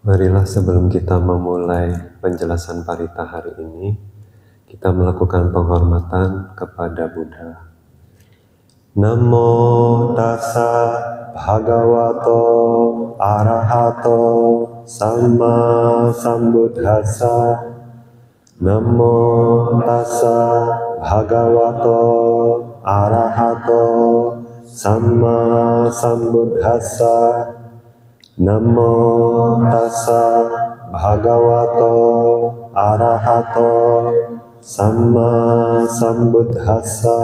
Marilah sebelum kita memulai penjelasan parita hari ini, kita melakukan penghormatan kepada Buddha. Namo tassa bhagavato arahato samma sambuddhassa. Namo tassa bhagavato arahato samma sambuddhassa. Namo tassa bhagavato arahato samma sambuddhassa.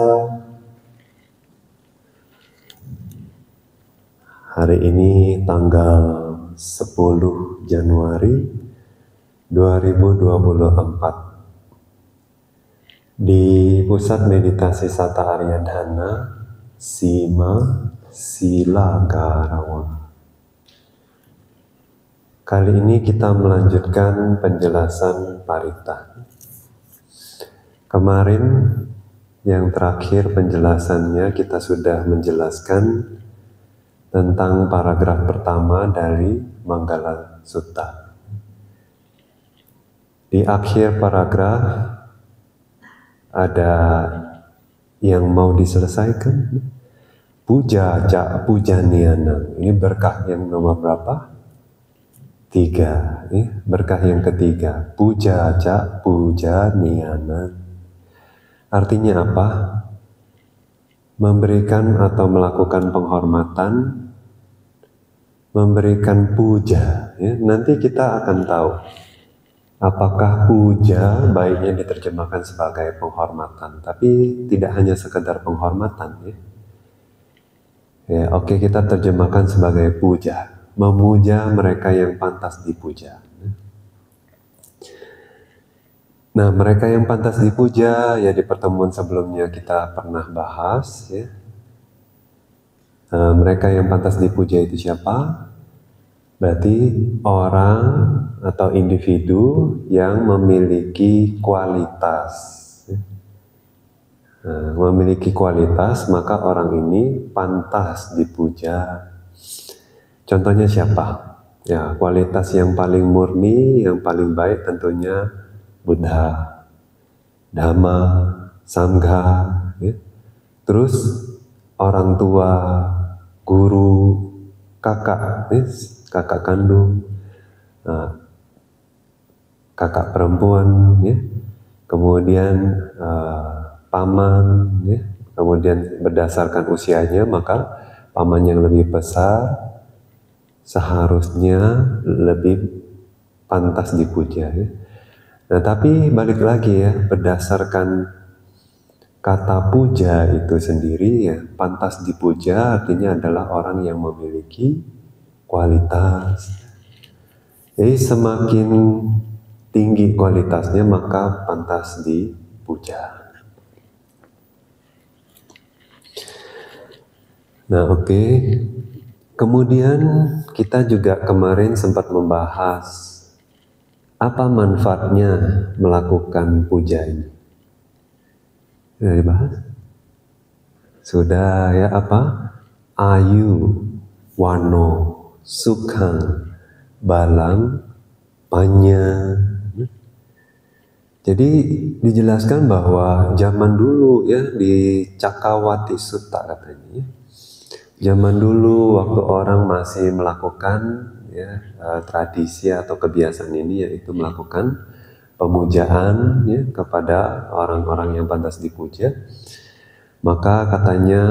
Hari ini tanggal 10 Januari 2024 di Pusat Meditasi Sata Aryadhana Sima Silagarawa. Kali ini kita melanjutkan penjelasan parita. Kemarin yang terakhir penjelasannya kita sudah menjelaskan tentang paragraf pertama dari Manggala Sutta. Di akhir paragraf ada yang mau diselesaikan. Puja ca puja niana. Ini berkah yang nomor berapa? 3, ya. Berkah yang ketiga, puja ca puja niana. Artinya apa? Memberikan atau melakukan penghormatan, memberikan puja. Ya. Nanti kita akan tahu apakah puja baiknya diterjemahkan sebagai penghormatan, tapi tidak hanya sekedar penghormatan. Ya. Ya, oke, kita terjemahkan sebagai puja. Memuja mereka yang pantas dipuja. Nah, mereka yang pantas dipuja, ya di pertemuan sebelumnya kita pernah bahas, ya. Mereka yang pantas dipuja itu siapa? Berarti orang atau individu yang memiliki kualitas. Ya. Memiliki kualitas, maka orang ini pantas dipuja. Contohnya siapa? Ya, kualitas yang paling murni, yang paling baik tentunya Buddha, Dhamma, Sangha, ya. Terus orang tua, guru, kakak, ya, kakak kandung, kakak perempuan, ya. Kemudian paman, ya. Kemudian berdasarkan usianya, maka paman yang lebih besar seharusnya lebih pantas dipuja, ya. Nah, tapi balik lagi ya, berdasarkan kata puja itu sendiri ya, pantas dipuja artinya adalah orang yang memiliki kualitas. Jadi semakin tinggi kualitasnya maka pantas dipuja. Nah, oke. Kemudian kita juga kemarin sempat membahas apa manfaatnya melakukan puja ini. Sudah dibahas? Sudah ya, apa? Ayu, wano, sukhang, balang, panya. Jadi dijelaskan bahwa zaman dulu ya di Cakkawati Sutta katanya ya. Zaman dulu waktu orang masih melakukan ya, tradisi atau kebiasaan ini, yaitu melakukan pemujaan ya, kepada orang-orang yang pantas dipuja, maka katanya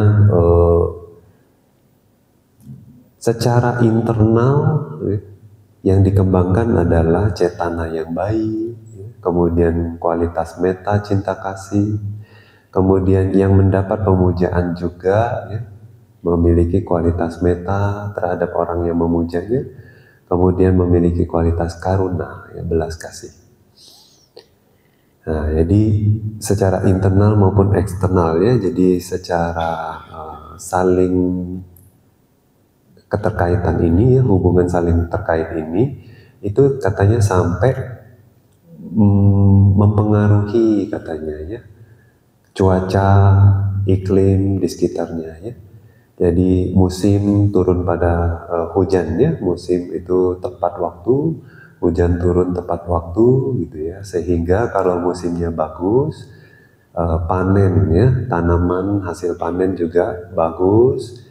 secara internal ya, yang dikembangkan adalah cetana yang baik, ya, kemudian kualitas metta, cinta kasih, kemudian yang mendapat pemujaan juga ya, memiliki kualitas metta terhadap orang yang memujanya, kemudian memiliki kualitas karuna, ya, belas kasih. Nah, jadi secara internal maupun eksternal ya, jadi secara saling keterkaitan ini ya, hubungan saling terkait ini, itu katanya sampai mempengaruhi katanya ya, cuaca iklim di sekitarnya ya. Jadi musim turun pada hujan ya, musim itu tepat waktu, hujan turun tepat waktu gitu ya, sehingga kalau musimnya bagus, panen ya, tanaman hasil panen juga bagus,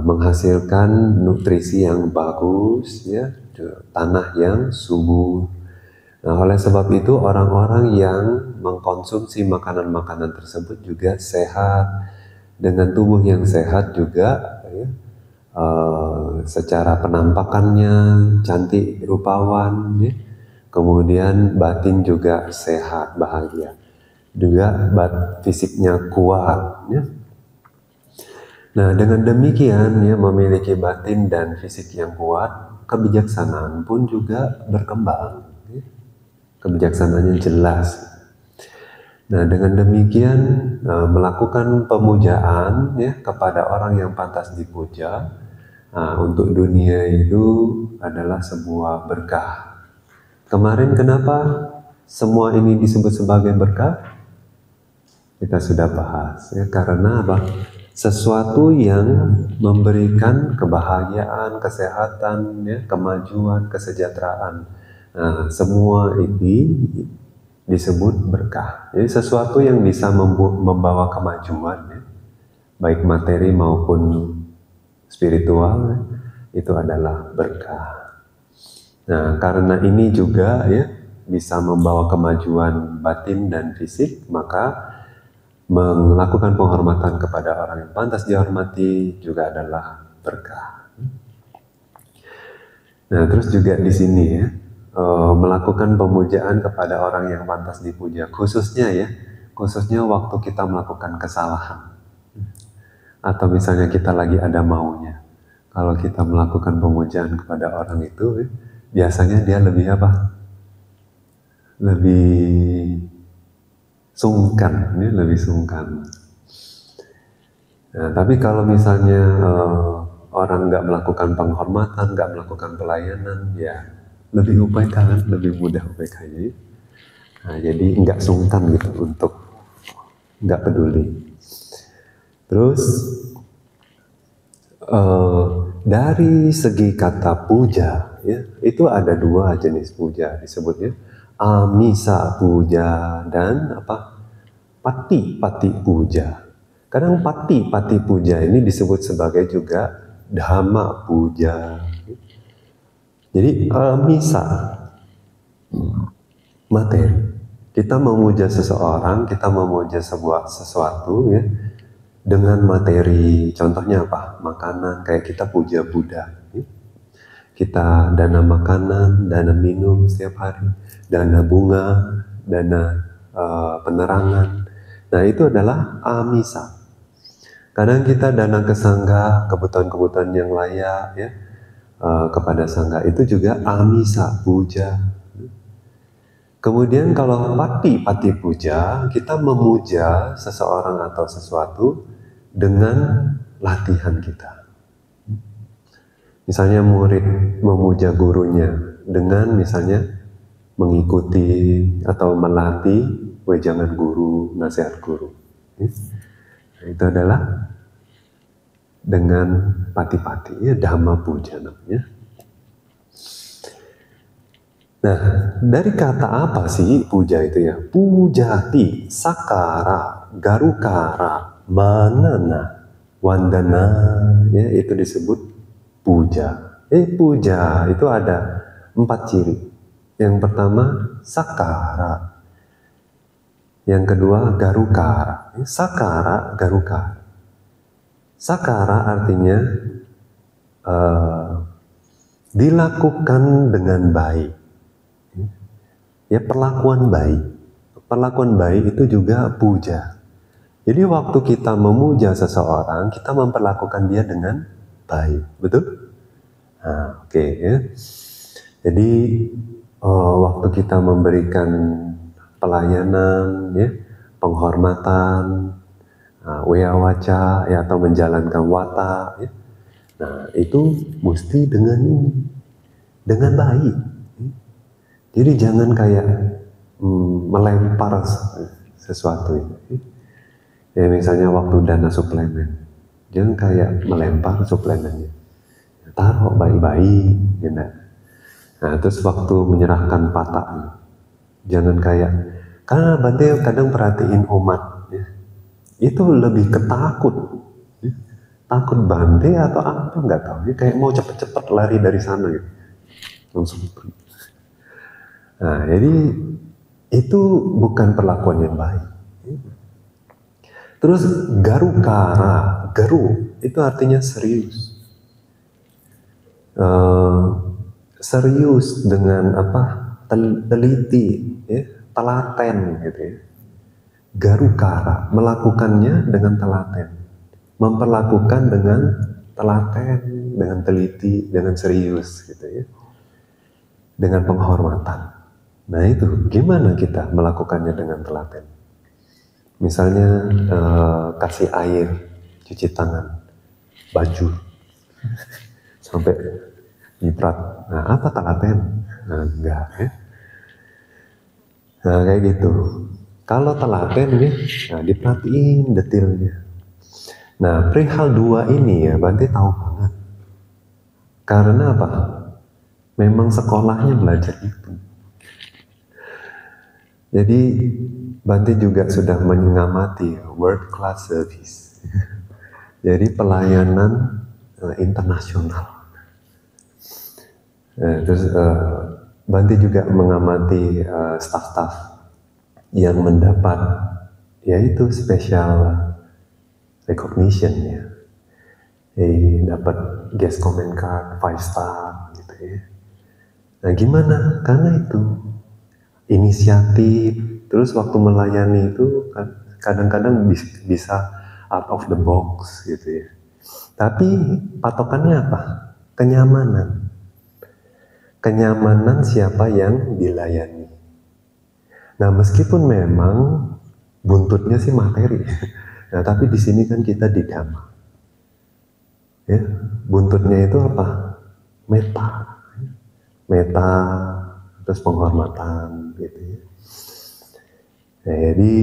menghasilkan nutrisi yang bagus ya, tanah yang subur. Nah, oleh sebab itu orang-orang yang mengkonsumsi makanan-makanan tersebut juga sehat, dengan tubuh yang sehat juga ya, secara penampakannya cantik rupawan ya. Kemudian batin juga sehat bahagia, juga fisiknya kuat ya. Nah, dengan demikian ya, memiliki batin dan fisik yang kuat, kebijaksanaan pun juga berkembang ya. Kebijaksanaannya jelas. Nah, dengan demikian melakukan pemujaan ya kepada orang yang pantas dipuja, untuk dunia itu adalah sebuah berkah. Kemarin kenapa semua ini disebut sebagai berkah? Kita sudah bahas ya, karena apa? Sesuatu yang memberikan kebahagiaan, kesehatan, ya, kemajuan, kesejahteraan. Nah, semua ini disebut berkah. Jadi sesuatu yang bisa membawa kemajuan, ya, baik materi maupun spiritual, ya, itu adalah berkah. Nah, karena ini juga ya bisa membawa kemajuan batin dan fisik, maka melakukan penghormatan kepada orang yang pantas dihormati juga adalah berkah. Nah, terus juga di sini ya, melakukan pemujaan kepada orang yang pantas dipuja, khususnya waktu kita melakukan kesalahan, atau misalnya kita lagi ada maunya. Kalau kita melakukan pemujaan kepada orang itu, ya, biasanya dia lebih apa? Lebih sungkan, ya, lebih sungkan. Nah, tapi kalau misalnya orang nggak melakukan penghormatan, nggak melakukan pelayanan, ya lebih UPK kan, lebih mudah UPK-nya. Nah, jadi nggak sungkan gitu untuk nggak peduli. Terus dari segi kata puja, ya itu ada dua jenis puja disebutnya, amisa puja dan apa? Pati puja. Kadang pati puja ini disebut sebagai juga dhamma puja. Jadi amisa materi. Kita memuja seseorang, kita memuja sesuatu ya dengan materi. Contohnya apa? Makanan, kayak kita puja Buddha. Ya. Kita dana makanan, dana minum setiap hari, dana bunga, dana penerangan. Nah, itu adalah amisa. Kadang kita dana ke sangga, kebutuhan-kebutuhan yang layak ya, kepada sangga, itu juga amisa puja. Kemudian kalau pati puja, kita memuja seseorang atau sesuatu dengan latihan kita. Misalnya murid memuja gurunya dengan misalnya mengikuti atau melatih wejangan guru, nasihat guru. Nah, itu adalah dengan pati-pati, ya, dhamma puja namanya. Nah, dari kata apa sih puja itu ya? Pujati, sakara, garukara, manana, wandana, ya itu disebut puja. Puja itu ada 4 ciri. Yang pertama sakara, yang kedua garukara. Sakara, garukara. Sakara artinya dilakukan dengan baik. Ya, perlakuan baik. Perlakuan baik itu juga puja. Jadi waktu kita memuja seseorang, kita memperlakukan dia dengan baik, betul? Nah, oke, ya. Jadi waktu kita memberikan pelayanan, ya, penghormatan, weawaca, ya, atau menjalankan wata, ya. Nah, itu mesti dengan baik. Jadi jangan kayak melempar sesuatu itu. Ya misalnya waktu dana suplemen, jangan kayak melempar suplemennya, taruh baik-baik, gitu. Nah terus waktu menyerahkan patak, jangan kayak, karena Bante kadang perhatiin umat, ya, itu lebih ketakut, ya. Takut Bante atau apa nggak tahu, ya, kayak mau cepet-cepet lari dari sana gitu, langsung pergi. Nah jadi itu bukan perlakuan yang baik. Terus garukara, garu itu artinya serius. Serius dengan apa? Teliti, ya, telaten gitu ya. Garukara, melakukannya dengan telaten. Memperlakukan dengan telaten, dengan teliti, dengan serius gitu ya. Dengan penghormatan. Nah itu, gimana kita melakukannya dengan telaten? Misalnya kasih air, cuci tangan, baju, sampai nyiprat. Nah apa telaten? Nah enggak ya. Nah kayak gitu. Kalau telaten nih, nah diperhatiin detailnya. Nah perihal dua ini ya Bante tahu banget. Karena apa? Memang sekolahnya belajar itu. Jadi Bante juga sudah mengamati world class service. Jadi pelayanan internasional. Terus Bante juga mengamati staf-staf yang mendapat yaitu special recognition ya. Dapat guest comment card 5 star gitu ya. Nah gimana? Karena itu inisiatif, terus waktu melayani itu kadang-kadang bisa out of the box gitu ya. Tapi patokannya apa? Kenyamanan. Kenyamanan siapa yang dilayani. Nah meskipun memang buntutnya sih materi, nah tapi di sini kan kita di dhamma. Ya, buntutnya itu apa? Meta, terus penghormatan gitu ya. Nah, jadi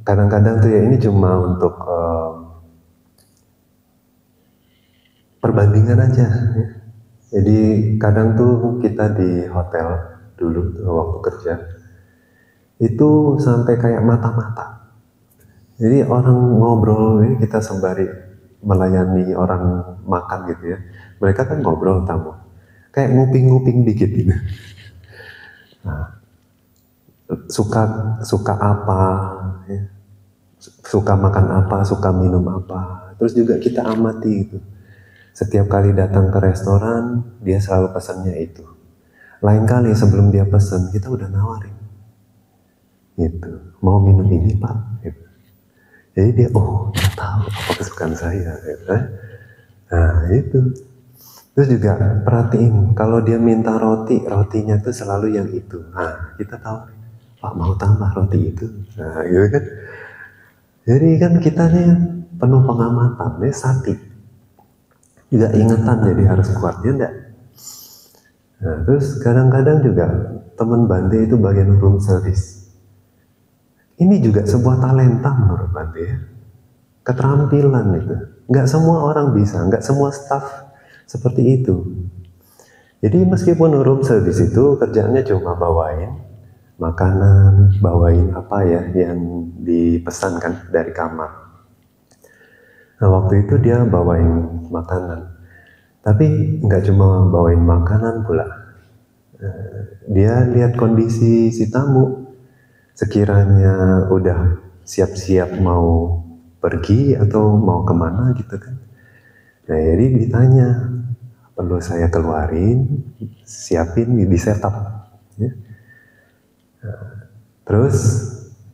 kadang-kadang tuh ya ini cuma untuk perbandingan aja ya. Jadi kadang tuh kita di hotel dulu waktu kerja itu sampai kayak mata-mata. Jadi orang ngobrol ini kita sembari melayani orang makan gitu ya. Mereka kan ngobrol tamu, kayak nguping-nguping dikit gitu. Nah, suka apa, ya. Suka makan apa, suka minum apa. Terus juga kita amati itu. Setiap kali datang ke restoran, dia selalu pesannya itu. Lain kali sebelum dia pesan, kita udah nawarin. Gitu. Mau minum ini Pak? Gitu. Jadi dia, oh dia tahu apa kesukaan saya. Gitu. Nah itu. Terus juga perhatiin, kalau dia minta roti, rotinya tuh selalu yang itu. Nah kita tahu, Pak mau tambah roti itu. Nah gitu kan. Jadi kan kita nih penuh pengamatan, nih sati. Juga ingatan jadi harus kuat, ya enggak? Nah, terus kadang-kadang juga teman Bante itu bagian room service. Ini juga sebuah talenta menurut Bante ya. Keterampilan itu. Nggak semua orang bisa, nggak semua staff seperti itu. Jadi meskipun room service itu kerjaannya cuma bawain makanan, bawain apa ya yang dipesankan dari kamar. Nah waktu itu dia bawain makanan. Tapi nggak cuma bawain makanan pula. Dia lihat kondisi si tamu. Sekiranya udah siap-siap mau pergi atau mau kemana gitu kan. Nah jadi ditanya, perlu saya keluarin, siapin, di setup. Ya. Terus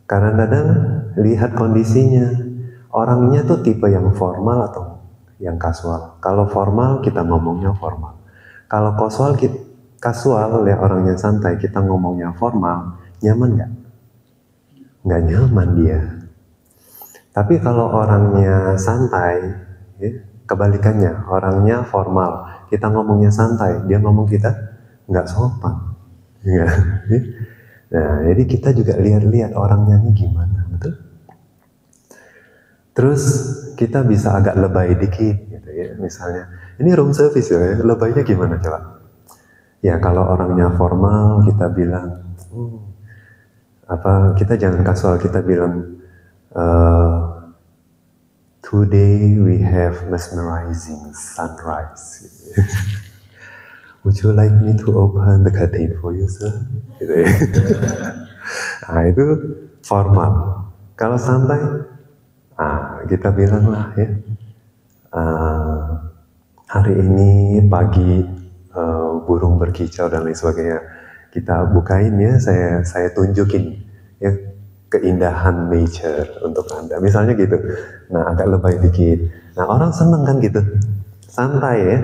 kadang-kadang lihat kondisinya. Orangnya tuh tipe yang formal atau yang kasual. Kalau formal kita ngomongnya formal. Kalau kasual ya orangnya santai, kita ngomongnya formal, nyaman nggak? Nggak nyaman dia. Tapi kalau orangnya santai, ya, kebalikannya, orangnya formal, kita ngomongnya santai, dia ngomong kita nggak sopan. Ya. Nah, jadi kita juga lihat-lihat orangnya nih gimana, betul? Terus kita bisa agak lebay dikit gitu ya. Misalnya, ini room service ya, lebaynya gimana coba? Ya kalau orangnya formal kita bilang, kita jangan kasual, kita bilang, today we have mesmerizing sunrise. Would you like me to open the curtain for you, sir? Gitu ya. Nah itu formal. Kalau santai, kita bilang lah ya, hari ini pagi burung berkicau dan lain sebagainya. Kita bukain ya, saya tunjukin ya keindahan nature untuk Anda. Misalnya gitu. Nah agak lebay dikit. Nah orang seneng kan gitu, santai ya.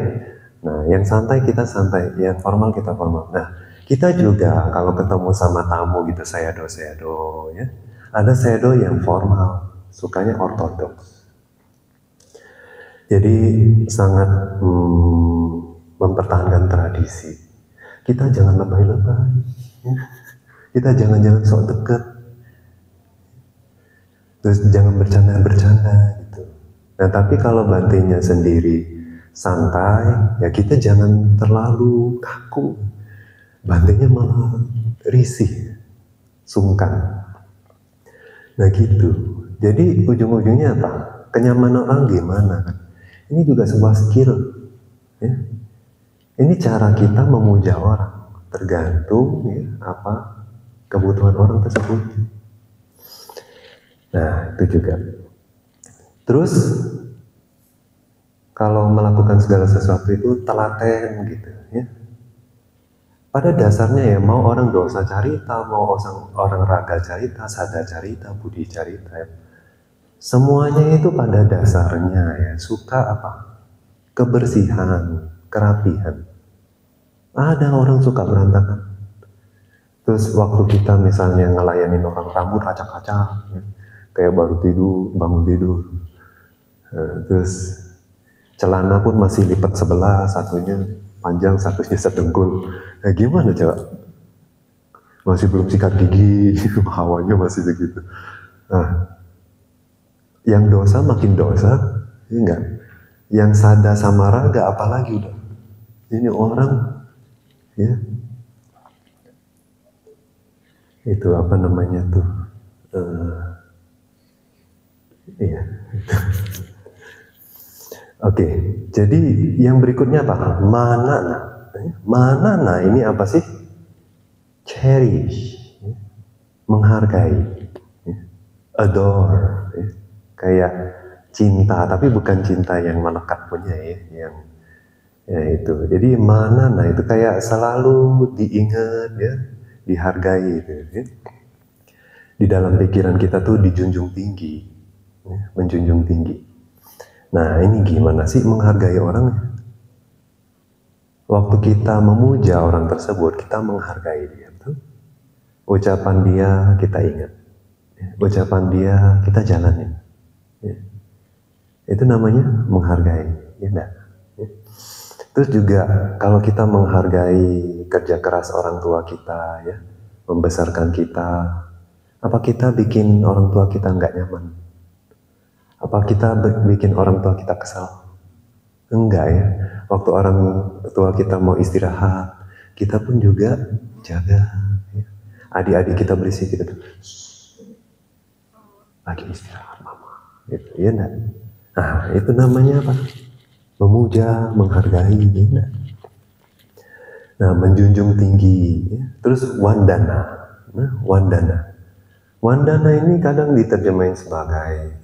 Nah yang santai kita santai, yang formal kita formal. Nah kita juga kalau ketemu sama tamu gitu, sayado ya. Ada sayado yang formal, sukanya ortodoks. Jadi sangat mempertahankan tradisi. Kita jangan lebay-lebay, ya. Kita jangan sok deket, terus jangan bercanda-bercanda gitu. Nah tapi kalau Bantenya sendiri santai, ya kita jangan terlalu kaku. Bantenya malah risih, sungkan. Nah gitu. Jadi ujung-ujungnya apa? Kenyamanan orang gimana kan? Ini juga sebuah skill. Ya. Ini cara kita memuja orang, tergantung ya, apa kebutuhan orang tersebut. Nah itu juga. Terus kalau melakukan segala sesuatu itu telaten gitu ya. Pada dasarnya ya, mau orang dosa carita, mau orang raga carita, sada carita, budi carita ya. Semuanya itu pada dasarnya ya suka apa? Kebersihan, kerapihan. Ada orang suka berantakan. Terus waktu kita misalnya ngelayanin orang rambut acak-acak, ya, kayak baru tidur, bangun tidur. Terus celana pun masih lipat sebelah, satunya panjang, satunya sedengkul. Nah gimana coba? Masih belum sikat gigi, hawanya masih begitu. Nah, yang dosa makin dosa, ya enggak? Yang sada sama raga apalagi udah. Ini orang, ya, itu apa namanya tuh? Iya. Oke, jadi yang berikutnya apa? Manana. Manana ini apa sih? Cherish, menghargai, adore, kayak cinta, tapi bukan cinta yang melekat punya ya, yang ya itu. Jadi manana itu kayak selalu diingat ya, dihargai itu. Ya. Di dalam pikiran kita tuh dijunjung tinggi, ya, menjunjung tinggi. Nah ini gimana sih menghargai orang? Waktu kita memuja orang tersebut, kita menghargai dia. Tuh. Ucapan dia kita ingat, ucapan dia kita jalanin. Ya. Itu namanya menghargai, ya enggak? Ya. Terus juga kalau kita menghargai kerja keras orang tua kita, ya, membesarkan kita, apa kita bikin orang tua kita nggak nyaman? Apa kita bikin orang tua kita kesal? Enggak ya. Waktu orang tua kita mau istirahat, kita pun juga jaga. Ya. Adik-adik kita berisik, kita tuh lagi istirahat mama, gitu ya enggak? Nah itu namanya apa? Memuja, menghargai, ya enggak? Nah menjunjung tinggi, ya. Terus wandana. Nah wandana ini kadang diterjemahin sebagai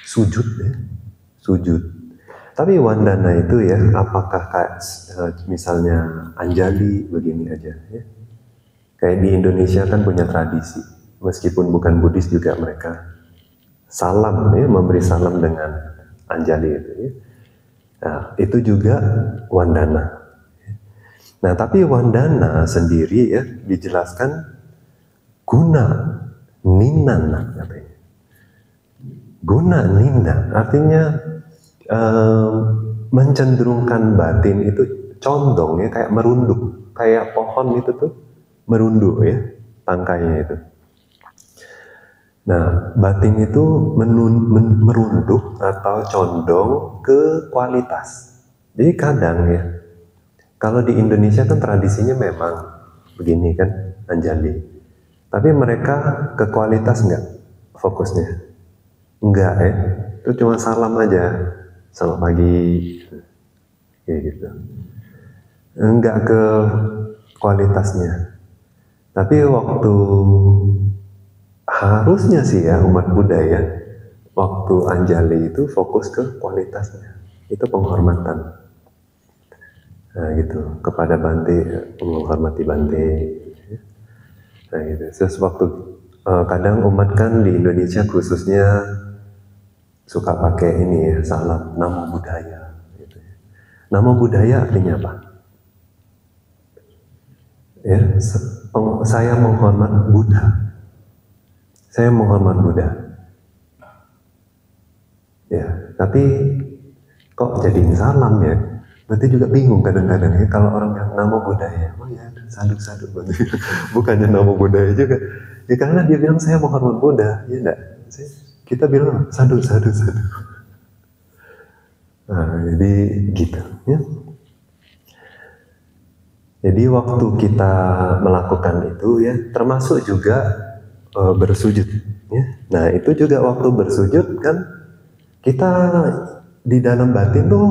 sujud ya, sujud. Tapi wandana itu ya, apakah kayak misalnya anjali begini aja ya. Kayak di Indonesia kan punya tradisi, meskipun bukan Buddhis juga mereka salam ya, memberi salam dengan anjali itu ya. Nah, itu juga wandana. Nah, tapi wandana sendiri ya dijelaskan guna ninana katanya. Guna nina artinya mencenderungkan batin itu condong ya, kayak merunduk, kayak pohon itu tuh merunduk ya tangkainya itu. Nah, batin itu merunduk atau condong ke kualitas. Jadi kadang ya, kalau di Indonesia kan tradisinya memang begini kan, Anjali. Tapi mereka ke kualitas nggak fokusnya? Enggak ya, itu cuma salam aja, selamat pagi, kayak gitu. Enggak ke kualitasnya. Tapi waktu harusnya sih ya umat Buddha ya, waktu Anjali itu fokus ke kualitasnya, itu penghormatan. Nah gitu, kepada Bante, menghormati Bante. Nah gitu, terus waktu kadang umat kan di Indonesia khususnya suka pakai ini ya, salam Namo Buddhaya. Gitu. Namo Buddhaya artinya apa? Ya, saya menghormat Buddha. Saya menghormat Buddha. Ya, tapi kok jadiin salam ya? Berarti juga bingung kadang-kadang ya kalau orang yang Namo Buddhaya. Oh ya, saduk-saduk. Bukannya Namo Buddhaya juga. Ya karena dia bilang saya menghormat Buddha, ya enggak? Kita bilang saduk-saduk. Nah, jadi gitu ya. Jadi waktu kita melakukan itu ya, termasuk juga bersujud. Ya. Nah itu juga waktu bersujud kan kita di dalam batin tuh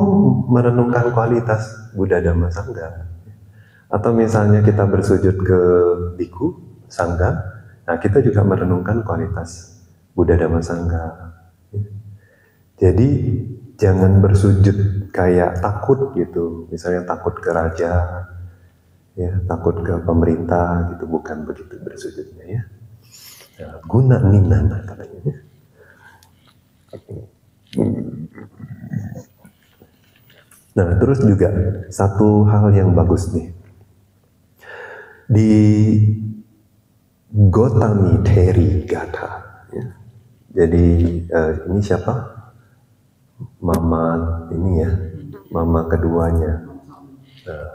merenungkan kualitas Buddha Dhamma Sangha. Atau misalnya kita bersujud ke biku Sangha, nah kita juga merenungkan kualitas Buddha Dhamma Sangha. Ya. Jadi jangan bersujud kayak takut gitu, misalnya takut ke raja, ya takut ke pemerintah gitu, bukan begitu bersujudnya ya. Nah, guna ninana katanya ya. Nah terus juga satu hal yang bagus nih di Gotami Theri Gatha ya. Jadi ini siapa? Mama ini ya, mama keduanya. Nah,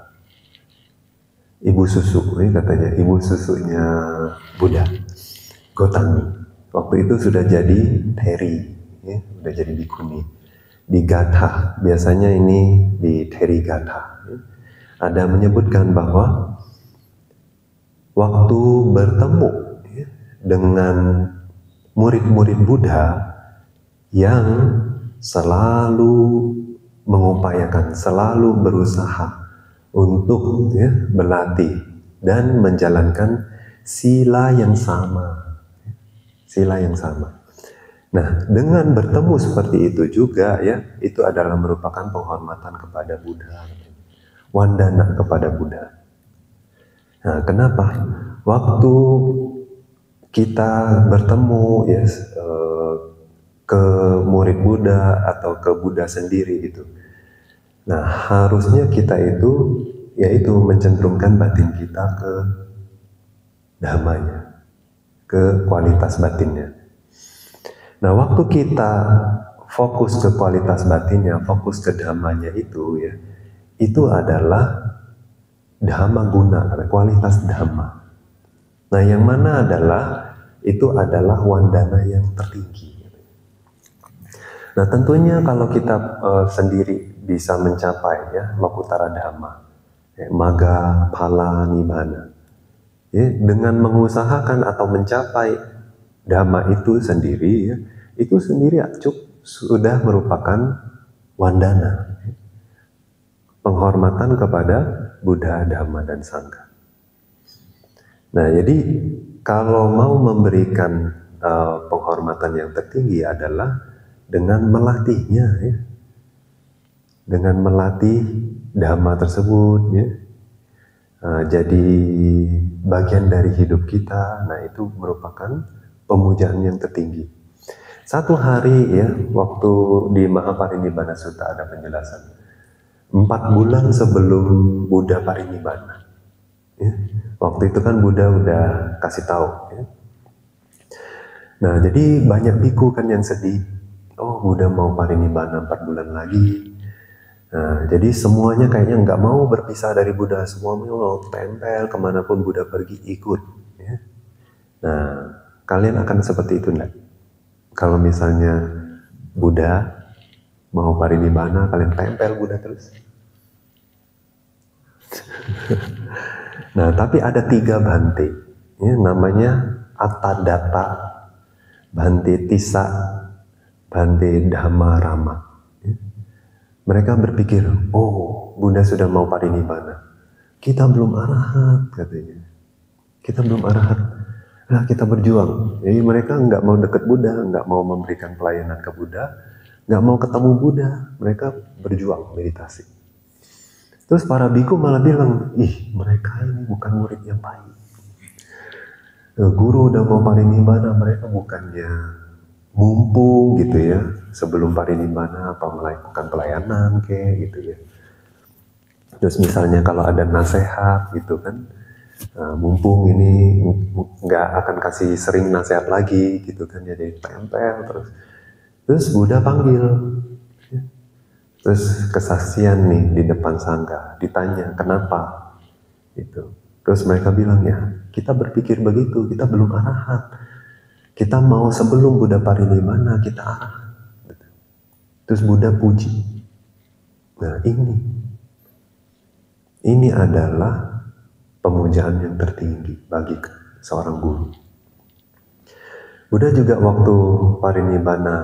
ibu susu, ini katanya ibu susunya Buddha, Gotami. Waktu itu sudah jadi Theri, ya, sudah jadi bikuni. Di Gatha, biasanya ini di Theri Gatha, ya, ada menyebutkan bahwa waktu bertemu ya, dengan murid-murid Buddha yang selalu mengupayakan, selalu berusaha untuk ya, berlatih dan menjalankan sila yang sama. Sila yang sama. Nah, dengan bertemu seperti itu juga ya, itu adalah merupakan penghormatan kepada Buddha. Wandana kepada Buddha. Nah, kenapa? Waktu kita bertemu ya ke murid Buddha atau ke Buddha sendiri itu. Nah, harusnya kita itu yaitu mencenderungkan batin kita ke dhammanya, ke kualitas batinnya. Nah, waktu kita fokus ke kualitas batinnya, fokus ke dhammanya itu ya, itu adalah dhamma guna, kualitas dhamma. Nah, yang mana itu adalah wandana yang tertinggi. Nah, tentunya kalau kita sendiri bisa mencapai ya Lokutara Dhamma, ya, Magga, Phala, Nibbana, ya, dengan mengusahakan atau mencapai Dhamma itu sendiri, ya, itu sendiri sudah merupakan wandana, ya, penghormatan kepada Buddha, Dhamma, dan Sangha. Nah, jadi kalau mau memberikan penghormatan yang tertinggi adalah dengan melatihnya, ya, dengan melatih dhamma tersebut, ya, jadi bagian dari hidup kita. Nah, itu merupakan pemujaan yang tertinggi. Satu hari ya, waktu di Mahaparinibbana Sutta ada penjelasan. 4 bulan sebelum Buddha parinibbana, ya, waktu itu kan Buddha udah kasih tahu. Ya. Nah, jadi banyak biku kan yang sedih. Oh, Buddha mau parinibbana 4 bulan lagi. Nah, jadi semuanya kayaknya nggak mau berpisah dari Buddha. Semuanya mau tempel kemanapun Buddha pergi ikut. Ya. Nah, Kalian akan seperti itu enggak? Kalau misalnya Buddha mau parinibbana, kalian tempel Buddha terus. Nah, tapi ada 3 Bhante, ya, namanya Attadatta, Bhante Tissa, Bhante Dhammarama. Ya. Mereka berpikir, oh Buddha sudah mau parinibbana, kita belum arahat katanya. Kita belum arahat. Nah, kita berjuang. Jadi mereka nggak mau dekat Buddha, nggak mau memberikan pelayanan ke Buddha, nggak mau ketemu Buddha. Mereka berjuang meditasi. Terus para biku malah bilang, ih mereka ini bukan murid yang baik. Guru udah mau parinibbana, mereka bukannya mumpung gitu ya, sebelum parinibbana apa melakukan pelayanan kayak gitu ya. Terus misalnya kalau ada nasihat gitu kan, mumpung ini nggak akan kasih sering nasihat lagi gitu kan, jadi tempel terus Buddha panggil, terus kesaksian nih di depan sangga, ditanya kenapa gitu. Terus mereka bilang, ya kita berpikir begitu, kita belum arahat, kita mau sebelum Buddha parinibbana kita arahat. Terus Buddha puji. Nah ini adalah pemujaan yang tertinggi bagi seorang guru. Buddha juga waktu parinibbana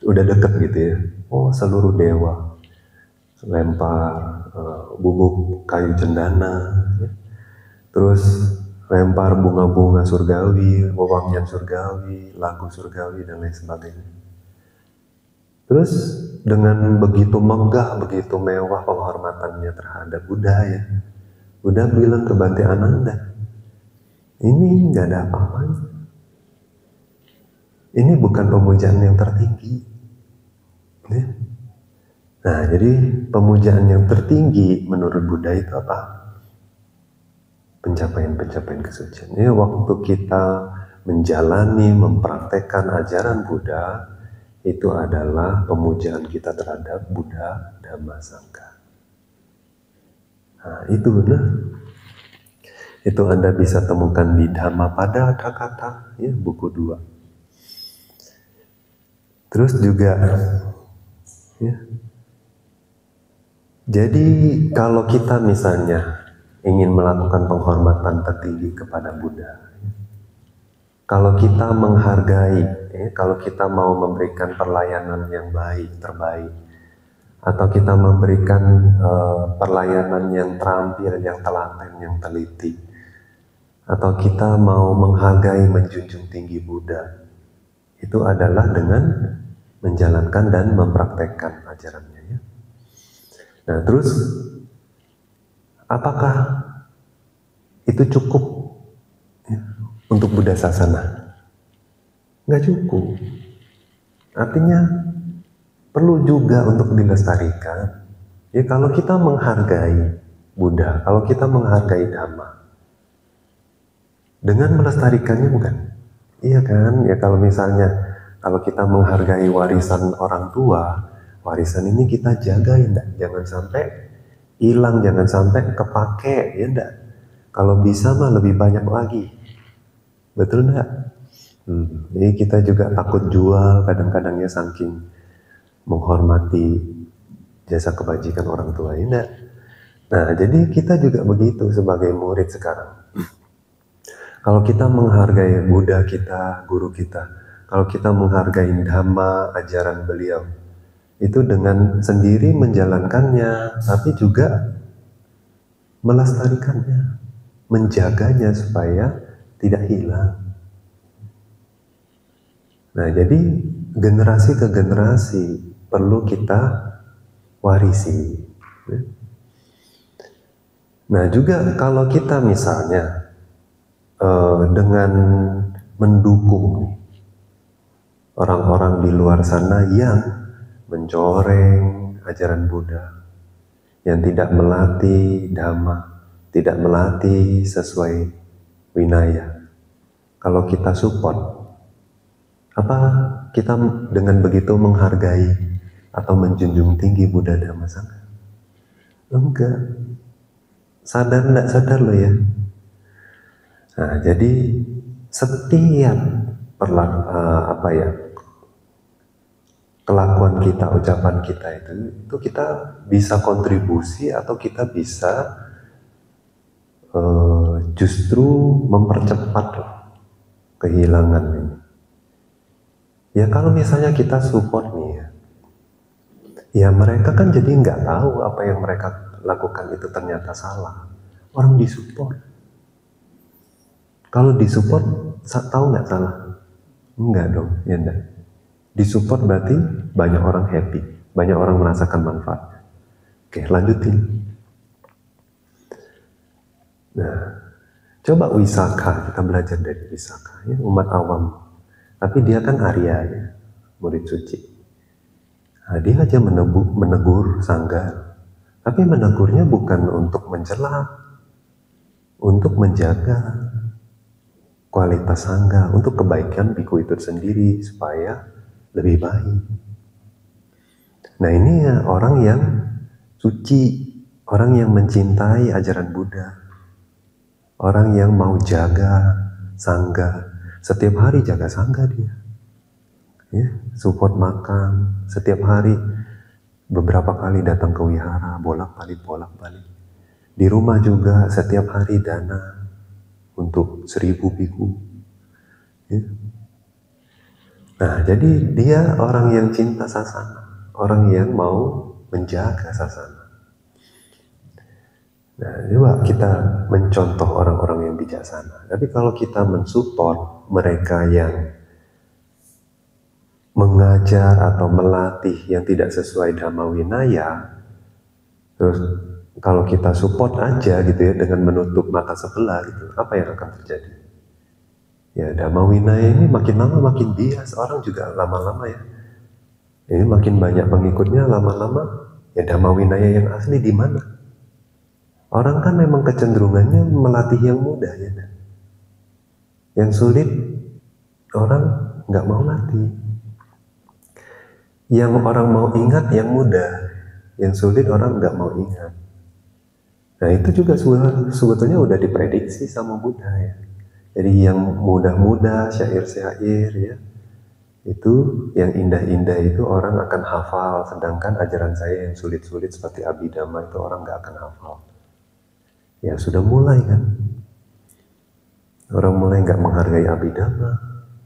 udah deket gitu ya, oh seluruh dewa lempar bubuk kayu cendana, ya. Terus lempar bunga-bunga surgawi, wewangian surgawi, lagu surgawi dan lain sebagainya. Terus dengan begitu megah, begitu mewah penghormatannya terhadap Buddha ya, Buddha bilang ke Bhante Ananda, ini nggak ada apa-apanya. Ini bukan pemujaan yang tertinggi. Ya. Nah, jadi pemujaan yang tertinggi menurut Buddha itu apa? Pencapaian-pencapaian kesucian. Ya, waktu kita menjalani, mempraktekkan ajaran Buddha, itu adalah pemujaan kita terhadap Buddha, Dhamma, Sangha. Nah, itu Anda bisa temukan di Dhammapada Kata, ya, buku 2. Terus juga, ya, jadi kalau kita misalnya ingin melakukan penghormatan tertinggi kepada Buddha, kalau kita menghargai, ya, kalau kita mau memberikan pelayanan yang baik, terbaik, atau kita memberikan pelayanan yang terampil, yang telaten, yang teliti, atau kita mau menghargai, menjunjung tinggi Buddha, itu adalah dengan menjalankan dan mempraktekkan ajarannya. Ya. Nah, terus apakah itu cukup ya, untuk Buddha Sasana? Nggak cukup. Artinya perlu juga untuk dilestarikan. Ya, kalau kita menghargai Buddha, kalau kita menghargai Dhamma, dengan melestarikannya bukan? Iya kan? Ya kalau misalnya kalau kita menghargai warisan orang tua, warisan ini kita jaga ya enggak? Jangan sampai hilang, jangan sampai kepake ya enggak? Kalau bisa mah lebih banyak lagi. Betul enggak? Jadi kita juga takut jual kadang-kadang ya, saking menghormati jasa kebajikan orang tua ya enggak? Nah, jadi kita juga begitu sebagai murid sekarang. Kalau kita menghargai Buddha kita, guru kita, kalau kita menghargai Dhamma, ajaran beliau, itu dengan sendiri menjalankannya, tapi juga melestarikannya, menjaganya supaya tidak hilang. Nah, jadi generasi ke generasi perlu kita warisi. Nah, juga kalau kita misalnya dengan mendukung orang-orang di luar sana yang mencoreng ajaran Buddha, yang tidak melatih Dhamma, tidak melatih sesuai winaya. Kalau kita support, apa kita dengan begitu menghargai atau menjunjung tinggi Buddha, Dhamma, Sangha? Enggak. Sadar enggak sadar lo ya. Nah, jadi setiap kelakuan kita, ucapan kita itu kita bisa kontribusi atau kita bisa justru mempercepat kehilangan ini. Ya kalau misalnya kita support nih ya mereka kan jadi nggak tahu apa yang mereka lakukan itu ternyata salah. Orang disupport. Kalau disupport tahu nggak salah? Enggak dong, ya enggak. Disupport berarti banyak orang happy, banyak orang merasakan manfaat. Oke, lanjutin. Nah, coba Wisaka, kita belajar dari Wisaka, ya, umat awam. Tapi dia kan Arya, ya, murid suci. Nah, dia aja menegur Sangga. Tapi menegurnya bukan untuk mencela, untuk menjaga kualitas Sangga, untuk kebaikan biku itu sendiri, supaya lebih baik. Nah ini ya orang yang suci, orang yang mencintai ajaran Buddha, orang yang mau jaga Sangga, setiap hari jaga Sangga dia, ya, support makan, setiap hari beberapa kali datang ke wihara, bolak-balik. Di rumah juga setiap hari dana untuk 1000 biku. Ya. Nah, jadi dia orang yang cinta sasana, orang yang mau menjaga sasana. Nah, coba kita mencontoh orang-orang yang bijaksana. Tapi kalau kita mensupport mereka yang mengajar atau melatih yang tidak sesuai Dhamma Winaya, terus kalau kita support aja gitu ya dengan menutup mata sebelah gitu, apa yang akan terjadi? Ya Dhamma Winaya ini makin lama makin bias, orang juga lama-lama ya. Ini makin banyak pengikutnya lama-lama, ya Dhamma Winaya yang asli di mana? Orang kan memang kecenderungannya melatih yang mudah ya. Yang sulit orang nggak mau latih. Yang orang mau ingat yang mudah, yang sulit orang nggak mau ingat. Nah itu juga sebetulnya udah diprediksi sama Buddha ya. Jadi yang mudah-mudah, syair-syair ya, itu yang indah-indah itu orang akan hafal, sedangkan ajaran saya yang sulit-sulit seperti Abhidhamma itu orang nggak akan hafal. Ya sudah mulai kan, orang mulai nggak menghargai Abhidhamma,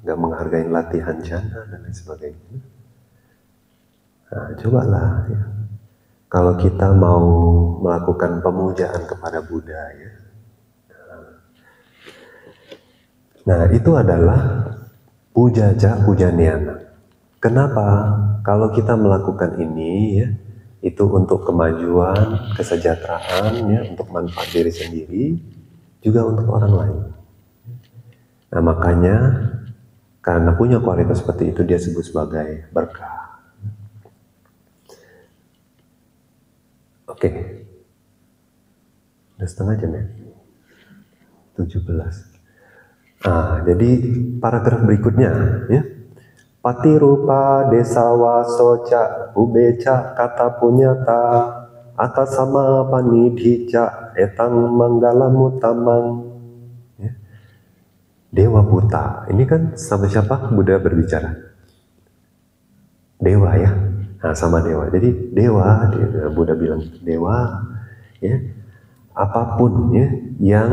nggak menghargai latihan jana dan lain sebagainya. Nah cobalah ya, kalau kita mau melakukan pemujaan kepada Buddha ya, nah itu adalah pujaja pujaniana. Kenapa? Kalau kita melakukan ini ya, itu untuk kemajuan, kesejahteraan ya, untuk manfaat diri sendiri, juga untuk orang lain. Nah makanya karena punya kualitas seperti itu dia sebut sebagai berkah. Oke, udah setengah jam ya, 17. Nah, jadi paragraf berikutnya ya. Patirupa desawa soca ubeca kata punyata atasama panidhica etang manggalamu tamang. Ya. Dewa buta, ini kan sama siapa Buddha berbicara? Dewa ya, nah sama dewa. Jadi dewa, Buddha bilang dewa ya, apapun ya yang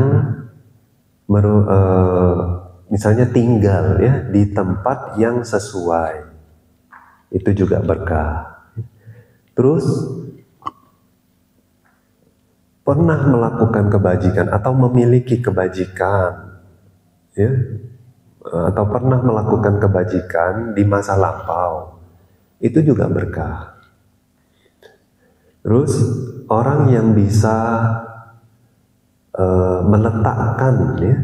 misalnya tinggal ya di tempat yang sesuai, itu juga berkah. Terus pernah melakukan kebajikan atau memiliki kebajikan ya, atau pernah melakukan kebajikan di masa lampau, itu juga berkah. Terus orang yang bisa meletakkan ya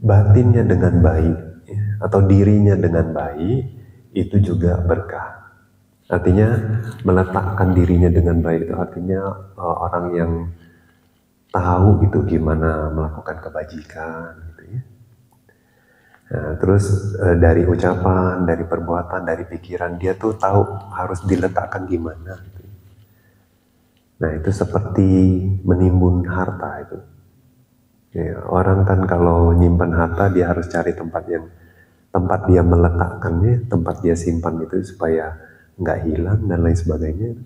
batinnya dengan baik ya, atau dirinya dengan baik, itu juga berkah. Artinya meletakkan dirinya dengan baik itu artinya orang yang tahu itu gimana melakukan kebajikan gitu ya. Nah, terus dari ucapan, dari perbuatan, dari pikiran dia tuh tahu harus diletakkan gimana gitu. Nah itu seperti menimbun harta itu. Ya, orang kan kalau nyimpan harta dia harus cari tempat dia meletakkannya, tempat dia simpan itu supaya nggak hilang dan lain sebagainya.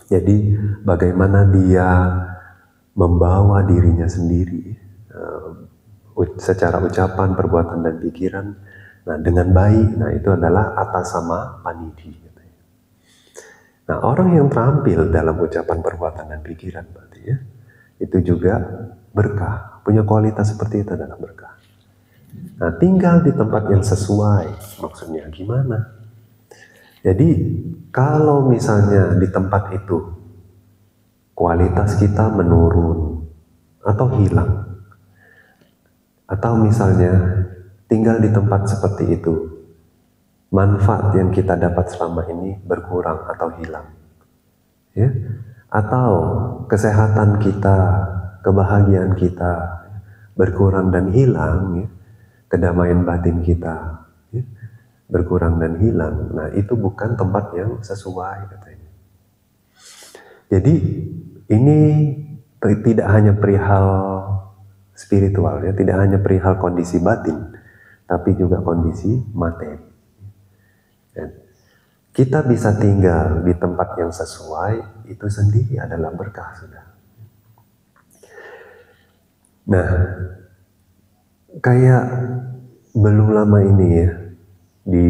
Jadi bagaimana dia membawa dirinya sendiri secara ucapan, perbuatan dan pikiran, nah dengan baik, nah itu adalah atas sama panidi. Nah orang yang terampil dalam ucapan, perbuatan dan pikiran berarti ya, itu juga berkah, punya kualitas seperti itu adalah berkah. Nah tinggal di tempat yang sesuai, maksudnya gimana? Jadi kalau misalnya di tempat itu kualitas kita menurun atau hilang, atau misalnya tinggal di tempat seperti itu, manfaat yang kita dapat selama ini berkurang atau hilang, ya, atau kesehatan kita, kebahagiaan kita berkurang dan hilang, ya, kedamaian batin kita ya, berkurang dan hilang. Nah itu bukan tempat yang sesuai katanya. Jadi ini tidak hanya perihal spiritual ya, tidak hanya perihal kondisi batin, tapi juga kondisi materi. Dan kita bisa tinggal di tempat yang sesuai, itu sendiri adalah berkah sudah. Nah, kayak belum lama ini ya, di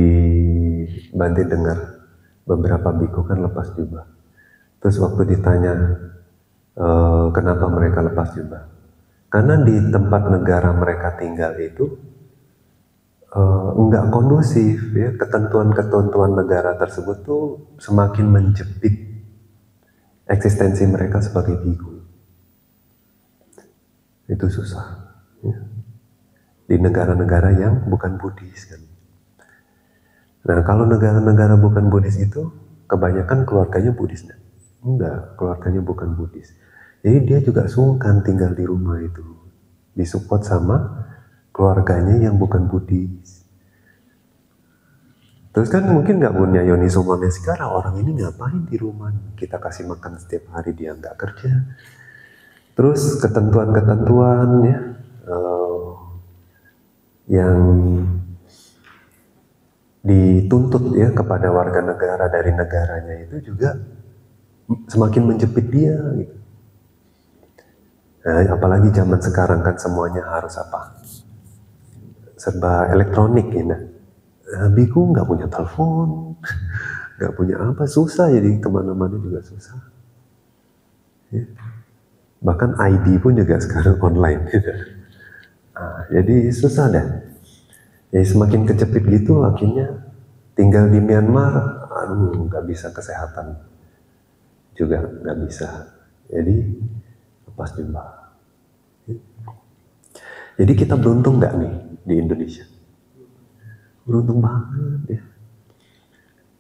Bante dengar beberapa biku kan lepas jubah. Terus waktu ditanya kenapa mereka lepas jubah, karena di tempat negara mereka tinggal itu enggak kondusif ya, ketentuan-ketentuan negara tersebut tuh semakin menjepit eksistensi mereka sebagai biku. Itu susah ya, di negara-negara yang bukan Buddhis kan. Nah kalau negara-negara bukan Buddhis itu kebanyakan keluarganya Buddhis. Enggak, keluarganya bukan Buddhis. Jadi dia juga sungkan tinggal di rumah itu, disupport sama keluarganya yang bukan Buddhis. Terus kan mungkin nggak punya yoniso manasikara, orang ini ngapain di rumah? Kita kasih makan setiap hari, dia nggak kerja. Terus ketentuan-ketentuan ya, yang dituntut ya kepada warga negara dari negaranya itu juga semakin menjepit dia gitu. Nah, apalagi zaman sekarang kan semuanya harus apa? Serba elektronik ya. Nah, biku nggak punya telepon, nggak punya apa, susah jadi kemana-mana juga susah. Ya. Bahkan ID pun juga sekarang online. Gitu. Nah, jadi susah deh. Jadi semakin kejepit gitu, akhirnya tinggal di Myanmar, aduh nggak bisa kesehatan juga nggak bisa. Jadi lepas jubah. Jadi kita beruntung nggak nih di Indonesia? Beruntung banget ya.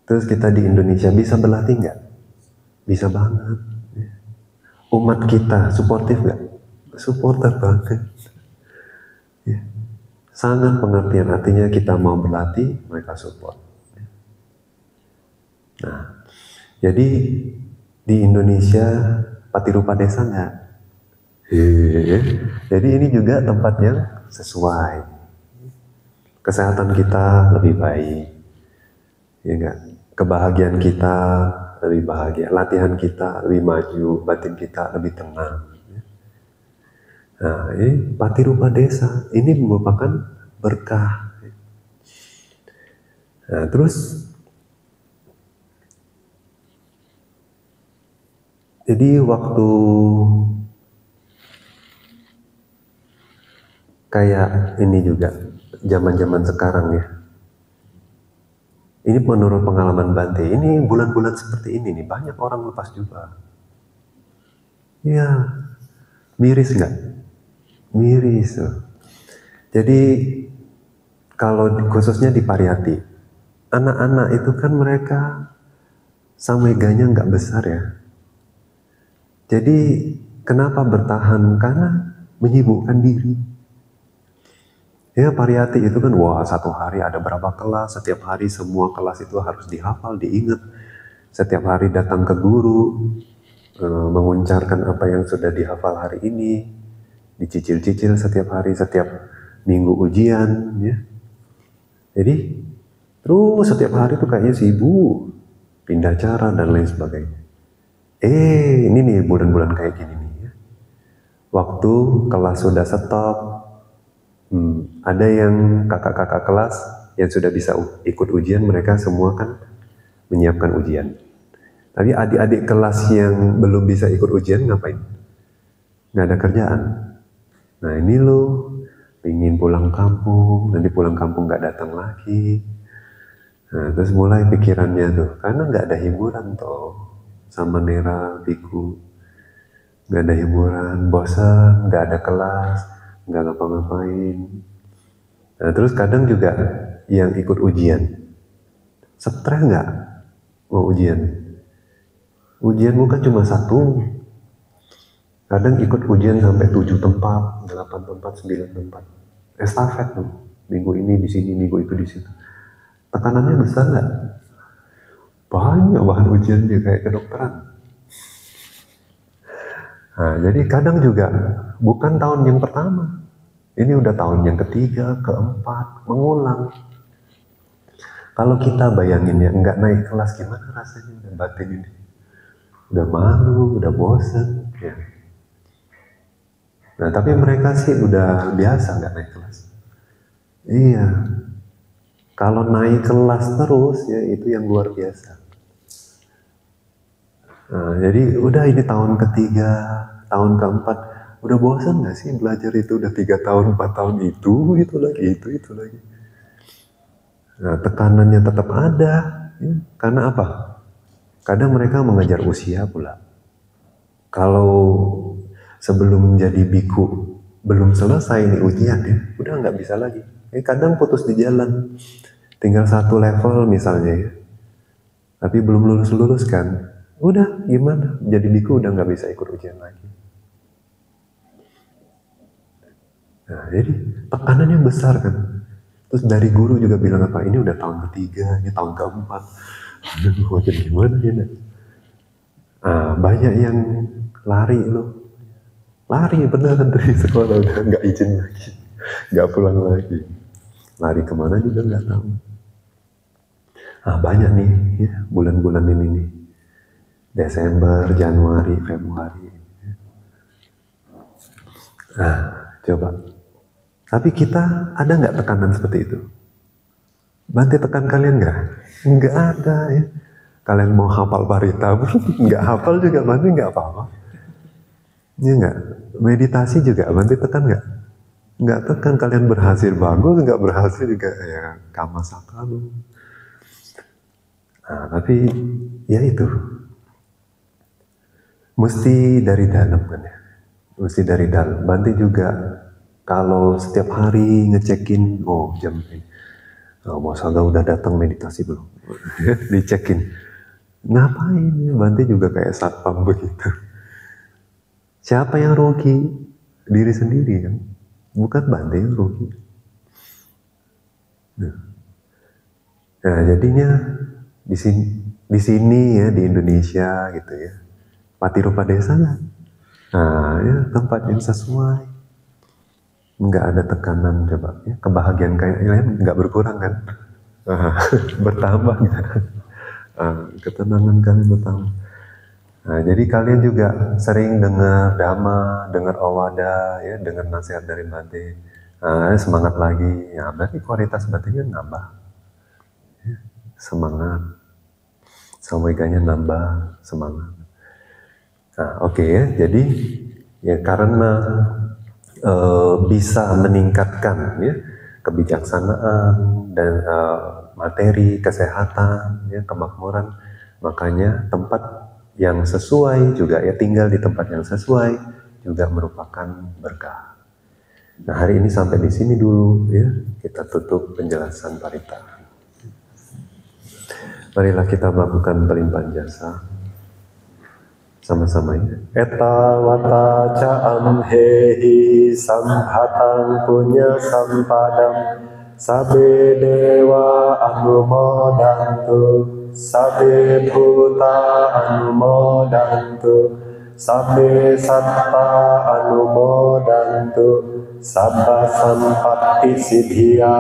Terus kita di Indonesia bisa berlatih nggak? Bisa banget. Ya. Umat kita suportif nggak? Supporter banget. Ya. Sangat pengertian, artinya kita mau berlatih, mereka support. Nah, jadi di Indonesia Patirupa Desa nggak? Jadi ini juga tempat yang sesuai. Kesehatan kita lebih baik, ya enggak? Kebahagiaan kita lebih bahagia, latihan kita lebih maju, batin kita lebih tenang. Nah, ini Patirupa Desa ini merupakan berkah. Nah, terus jadi waktu kayak ini juga zaman-zaman sekarang ya. Ini menurut pengalaman Bante, ini bulan-bulan seperti ini nih banyak orang lepas jubah. Ya, miris nggak? Miris. Jadi kalau khususnya di Pariyati, anak-anak itu kan mereka sameganya nggak besar ya. Jadi kenapa bertahan? Karena menyibukkan diri. Ya Pariyati itu kan wah satu hari ada berapa kelas, setiap hari semua kelas itu harus dihafal, diingat. Setiap hari datang ke guru, menguncarkan apa yang sudah dihafal hari ini. dicicil-cicil setiap hari, setiap minggu ujian, ya. Jadi terus setiap hari tuh kayaknya sibuk, pindah cara dan lain sebagainya. Ini nih bulan-bulan kayak gini nih, ya. Waktu kelas sudah stop, ada yang kakak-kakak kelas yang sudah bisa ikut ujian, mereka semua kan menyiapkan ujian. Tapi adik-adik kelas yang belum bisa ikut ujian ngapain? Nggak ada kerjaan. Nah ini loh, ingin pulang kampung, nanti pulang kampung nggak datang lagi. Nah terus mulai pikirannya tuh, karena nggak ada hiburan toh, sama Nera, Biku. Nggak ada hiburan, bosan, nggak ada kelas, nggak ngapa-ngapain. Nah terus kadang juga yang ikut ujian, stres nggak mau ujian? Ujian bukan cuma satu, kadang ikut ujian sampai 7 tempat, 8 tempat, 9 tempat. Estafet tuh, minggu ini di sini, minggu itu di situ. Tekanannya besar nggak? Banyak bahan ujiannya kayak kedokteran. Nah, jadi kadang juga bukan tahun yang pertama, ini udah tahun yang ketiga, keempat, mengulang. Kalau kita bayangin ya, nggak naik kelas gimana rasanya udah batin ini? Udah malu, udah bosen, ya. Nah, tapi mereka sih udah biasa nggak naik kelas. Iya, kalau naik kelas terus ya itu yang luar biasa. Nah, jadi udah ini tahun ketiga, tahun keempat, udah bosan nggak sih belajar itu udah 3 tahun, 4 tahun itu lagi. Nah, tekanannya tetap ada, ya. Karena apa? Kadang mereka mengejar usia pula. Kalau sebelum jadi biku belum selesai nih ujian ya, udah nggak bisa lagi. Kadang putus di jalan, tinggal 1 level misalnya ya, tapi belum lulus kan, udah gimana? Jadi biku udah nggak bisa ikut ujian lagi. Nah jadi tekanannya besar kan. Terus dari guru juga bilang apa? Ini udah tahun ketiga, ini tahun keempat. Mau jadi gimana ya? Nah, banyak yang lari loh. Lari beneran dari sekolah udah nggak izin lagi, nggak pulang lagi. Lari kemana juga nggak tahu. Nah banyak nih ya bulan-bulan ini nih. Desember, Januari, Februari. Nah coba. Tapi kita ada nggak tekanan seperti itu? Bante tekan kalian nggak? Nggak ada ya. Kalian mau hafal parita nggak hafal juga Bante nggak apa-apa. Ya nggak. Meditasi juga Bante tekan nggak? Nggak tekan. Kalian berhasil bagus, nggak berhasil juga ya kama sakra. Nah tapi ya itu mesti dari dalam kan ya. Mesti dari dalam. Bante juga kalau setiap hari ngecekin, oh jam ini. Oh, Mas Angga udah datang meditasi belum? Dicekin. Ngapain ya? Bante juga kayak satpam begitu. Siapa yang rugi? Diri sendiri kan? Bukan Bante yang rugi. Nah jadinya di sini ya di Indonesia gitu ya. Patirupa desa kan? Nah ya tempat yang sesuai. Nggak ada tekanan coba ya. Kebahagiaan kalian nggak berkurang kan? Bertambah kan? Ketenangan kalian bertambah. Nah, jadi kalian juga sering dengar dhamma, dengar awada, ya, dengar nasihat dari Bante. Semangat lagi, ya berarti kualitas batinnya nambah. Ya, semangat, samweganya nambah, semangat. Nah, oke ya, jadi ya karena bisa meningkatkan ya kebijaksanaan dan materi, kesehatan, ya, kemakmuran, makanya tempat yang sesuai juga ya tinggal di tempat yang sesuai juga merupakan berkah. Nah hari ini sampai di sini dulu ya, kita tutup penjelasan parita. Marilah kita melakukan pelimpahan jasa sama-sama ya. Eta wata ca amhehi samhatang punya sampadam sabe dewa anumodantu sabe bhuta anumodantu sabbe satta anumodantu, sabba sampatti siddhya,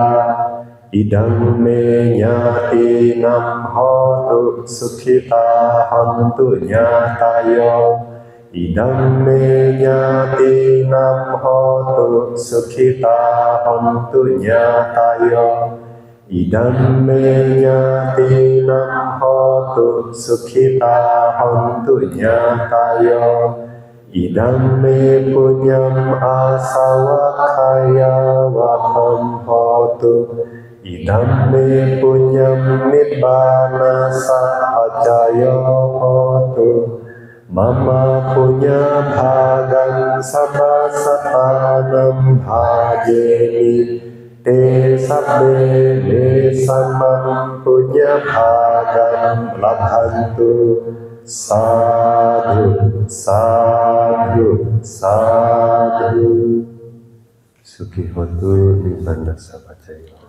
idang me nyatinam hotu sukhita hantu nyatayo, idang me nyatinam hotu sukhita hantu nyatayo, idang me nyatinam hotu sukhita hantu nyatayo, idang me punyam asawakkhaya waham hotu, idam me punyam nibbana sapaccaya hotu, mama punya bhagan sabbasatanam bhajeni, te sabbe me samam punya bhagan labhantu. Sadhu, sadhu, sadhu. Sukhi hotu nibbana sapaccaya.